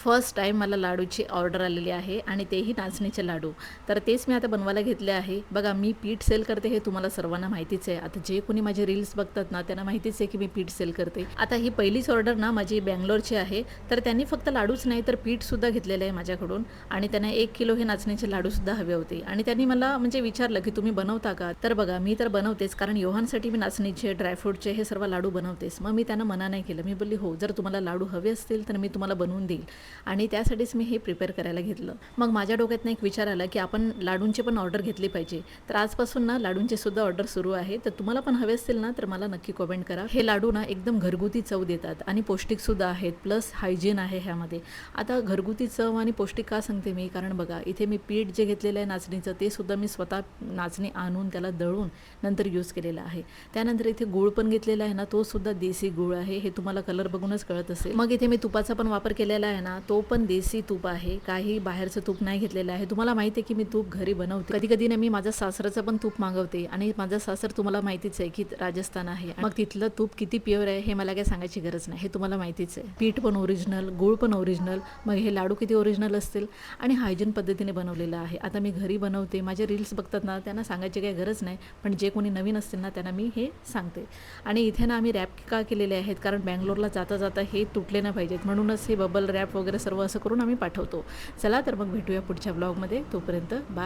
First time मला लाडूची order आलेली आहे आणि तेही नाचणीचे लाडू. तर तेच मी आता बनवायला घेतले आहे. बघा मी पीठ सेल करते हे तुम्हाला सर्वांना माहितीच आहे. आता जे कोणी माझे रील्स बघतात ना त्यांना माहितीच आहे की मी पीठ सेल करते. आता ही पहिलीच ऑर्डर ना माझी बंगलोरची आहे. तर त्यांनी फक्त लाडूच नाही तर पीठसुद्धा घेतलेलं आहे माझ्याकडून आणि त्यांना 1 किलो हे नाचणीचे लाडूसुद्धा हवे होते आणि त्यांनी मला म्हणजे विचारलं की तुम्ही बनवता का? तर बघा मी तर बनवतेच कारण योहानसाठी मी नाचणीचे, ड्रायफ्रूटचे हे सर्व लाडू बनवतेच. मग मी त्यांना मना नाही केलं. मी बोलली हो जर तुम्हाला लाडू हवे असतील तर मी तुम्हाला बनवून देईल. आणि त्यासाठीच मी हे प्रिपेअर करायला घेतलं. मग माझ्या डोक्यातनं एक विचार आला की आपण लाडूंची पण ऑर्डर घेतली पाहिजे. तर आजपासून ना लाडूंची सुद्धा ऑर्डर सुरू आहे. तर तुम्हाला पण हवे असतील ना तर मला नक्की कमेंट करा. हे लाडू ना एकदम घरगुती चव देतात आणि पौष्टिकसुद्धा आहेत, प्लस हायजीन आहे ह्यामध्ये. आता घरगुती चव आणि पौष्टिक का सांगते मी, कारण बघा इथे मी पीठ जे घेतलेलं आहे नाचणीचं ते सुद्धा मी स्वतः नाचणी आणून त्याला दळून नंतर यूज केलेलं आहे. त्यानंतर इथे गूळ पण घेतलेला आहे ना, तो सुद्धा देसी गूळ आहे. हे तुम्हाला कलर बघूनच कळत असेल. मग इथे मी तुपाचा पण वापर केलेला आहे ना, तो पण देसी तूप आहे. काही बाहेरचं तूप नाही घेतलेलं आहे. तुम्हाला माहिती आहे की मी तूप घरी बनवते. कधी कधी ना मी माझ्या सासराचं पण तूप मागवते आणि माझं सासर तुम्हाला माहितीच आहे की राजस्थान आहे. मग तिथलं तूप किती प्युअर आहे हे मला काही सांगायची गरज नाही, हे तुम्हाला माहितीच आहे. पीठ पण ओरिजिनल, गूळ पण ओरिजिनल, मग हे लाडू किती ओरिजिनल असतील आणि हायजीन पद्धतीने बनवलेलं आहे. आता मी घरी बनवते, माझे रील्स बघतात ना त्यांना सांगायची काही गरज नाही, पण जे कोणी नवीन असतील ना त्यांना मी हे सांगते. आणि इथे ना आम्ही रॅप का केलेले आहेत, कारण बँगलोरला जाता जाता हे तुटले नाही पाहिजेत म्हणूनच हे बबल रॅप वगैरे सर्व असं करून आम्ही पाठवतो. चला तर मग भेटूया पुढच्या ब्लॉगमध्ये. तोपर्यंत बाय.